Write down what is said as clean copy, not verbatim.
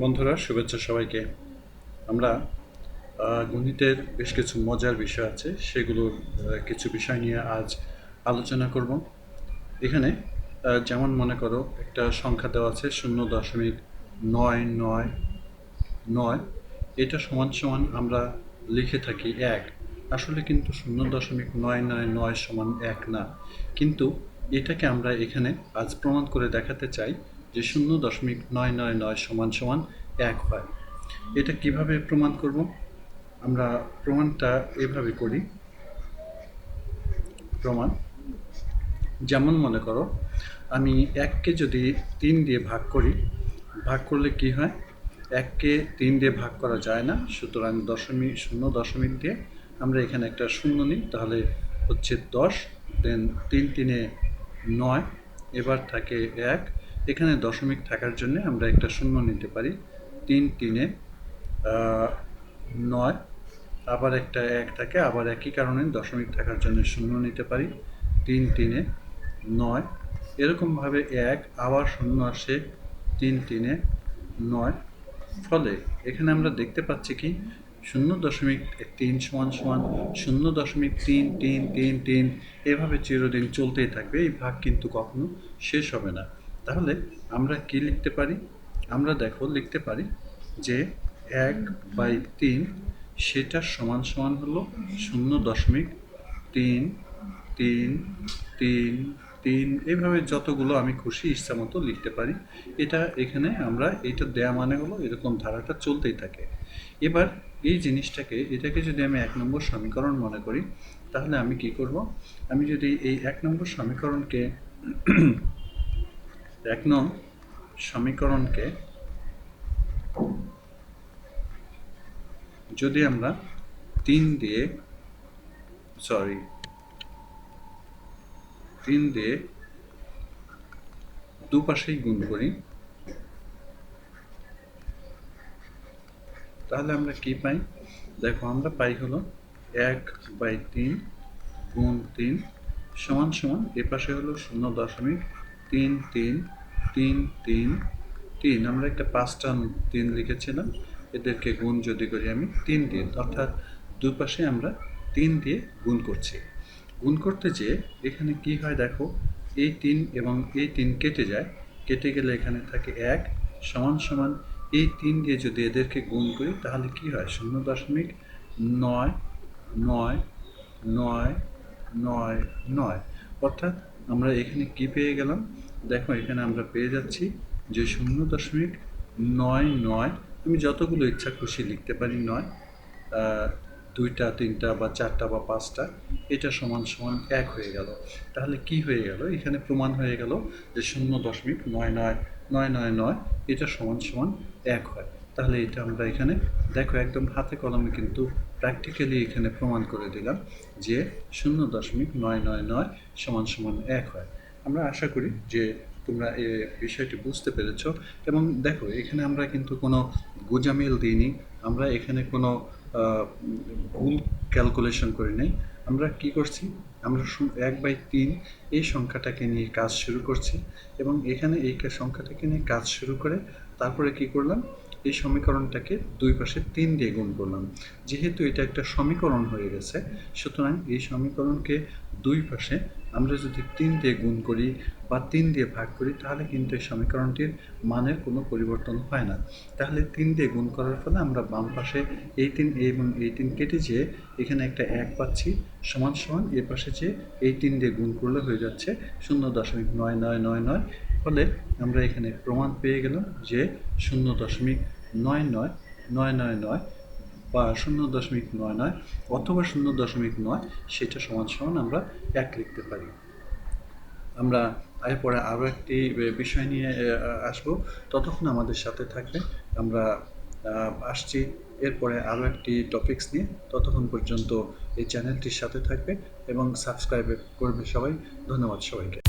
বন্ধুরা, শুভেচ্ছা সবাইকে। আমরা গণিতের বেশ কিছু মজার বিষয় আছে, সেগুলোর কিছু বিষয় নিয়ে আজ আলোচনা করব। এখানে যেমন মনে করো, একটা সংখ্যা দেওয়া আছে 0.999। এটা সমান সমান আমরা লিখে থাকি 1। আসলে কিন্তু 0.999 সমান 1 না, কিন্তু এটাকে আমরা এখানে আজ প্রমাণ করে দেখাতে চাই যে 0.999 সমান সমান 1 হয়। এটা কিভাবে প্রমাণ করব? আমরা প্রমাণটা এভাবে করি। প্রমাণ যেমন মনে করো, আমি 1কে যদি 3 দিয়ে ভাগ করি, ভাগ করলে কি হয়? 1কে 3 দিয়ে ভাগ করা যায় না, সুতরাং 0.0 দিয়ে আমরা এখানে একটা শূন্য নিই, তাহলে হচ্ছে 10। দেন 3 3 9, এবার থাকে 1। এখানে দশমিক থাকার জন্য আমরা একটা শূন্য নিতে পারি। 3 3 9, আবার একটা 1 থাকে, আবার একই কারণে দশমিক থাকার জন্য শূন্য নিতে পারি। 3 3 9, এরকমভাবে 1 আবার শূন্য আসে 3 3 9। ফলে এখানে আমরা দেখতে পাচ্ছি কি 0.3 সমান সমান 0.3333, এভাবে চিরদিন চলতেই থাকবে। এই ভাগ কিন্তু কখনো শেষ হবে না। তাহলে আমরা কি লিখতে পারি? আমরা লিখতে পারি যে 1/3 সেটার সমান সমান হলো 0.333, এইভাবে যতগুলো আমি খুশি ইচ্ছা মতো লিখতে পারি। এটা এখানে আমরা এটা দেয়া মানে হলো এরকম ধারাটা চলতেই থাকে। এবার এই জিনিসটাকে, এটাকে যদি আমি 1 নম্বর সমীকরণ মনে করি, তাহলে আমি কি করব? আমি যদি এই 1 নম্বর সমীকরণকে 1 নং সমীকরণকে যদি আমরা 3 দিয়ে দুপাশেই গুণ করি, তাহলে আমরা কি পাই? আমরা পাই হলো 1/3 গুণ 3 সমান সমান, এ পাশে হলো 0.3333, আমরা একটা 5টা 3 লিখেছিলাম, এদেরকে গুণ যদি করি আমি 3 দিয়ে, অর্থাৎ দুই পাশে আমরা 3 দিয়ে গুণ করছি। গুণ করতে যেয়ে এখানে কি হয় দেখো, এই 3 এবং এই 3 কেটে যায়, কেটে গেলে এখানে থাকে 1 সমান সমান, এই 3 দিয়ে যদি এদেরকে গুণ করি তাহলে কি হয়? 0.99999, অর্থাৎ আমরা এখানে কি পেয়ে গেলাম? দেখো এখানে আমরা পেয়ে যাচ্ছি যে 0.99, আমি যতগুলো ইচ্ছা খুশি লিখতে পারি 9, 2টা 3টা বা 4টা বা 5টা, এটা সমান সমান 1 হয়ে গেল। তাহলে কি হয়ে গেল? এখানে প্রমাণ হয়ে গেল যে 0.99999 এটা সমান সমান 1 হয়। তাহলে এটা আমরা এখানে একদম হাতে কলমে কিন্তু প্র্যাকটিক্যালি এখানে প্রমাণ করে দিলাম যে 0.999 সমান সমান 1 হয়। আমরা আশা করি যে তোমরা এই বিষয়টি বুঝতে পেরেছ। এবং দেখো এখানে আমরা কিন্তু কোনো গোঁজামিল দিইনি, আমরা এখানে কোনো ভুল ক্যালকুলেশন করি নাই। আমরা কি করছি? আমরা 1/3 এই সংখ্যাটাকে নিয়ে কাজ শুরু করছি, এবং এখানে এই সংখ্যাটাকে নিয়ে কাজ শুরু করে তারপরে কি করলাম? এই সমীকরণটাকে দুই পাশে 3 দিয়ে গুণ করলাম। যেহেতু এটা একটা সমীকরণ হয়ে গেছে, সুতরাং এই সমীকরণকে দুই পাশে আমরা যদি 3 দিয়ে গুণ করি বা 3 দিয়ে ভাগ করি, তাহলে কিন্তু এই সমীকরণটির মানের কোনো পরিবর্তন হয় না। তাহলে 3 দিয়ে গুণ করার ফলে আমরা বাম পাশে এই 3 এবং এই 3 কেটে যেয়ে এখানে একটা 1 পাচ্ছি, সমান সমান এ পাশে যে এই 3 দিয়ে গুণ করলে হয়ে যাচ্ছে 0.9999। ফলে আমরা এখানে প্রমাণ পেয়ে গেলাম যে 0.99999 বা 0.99 অথবা 0.9, সেটা সমান সমান আমরা 1 লিখতে পারি। আমরা এরপরে আরও একটি বিষয় নিয়ে আসবো, ততক্ষণ আমাদের সাথে থাকবে। আমরা আসছি এরপরে আরও একটি টপিকস নিয়ে, ততক্ষণ পর্যন্ত এই চ্যানেলটির সাথে থাকবে এবং সাবস্ক্রাইব করবে সবাই। ধন্যবাদ সবাইকে।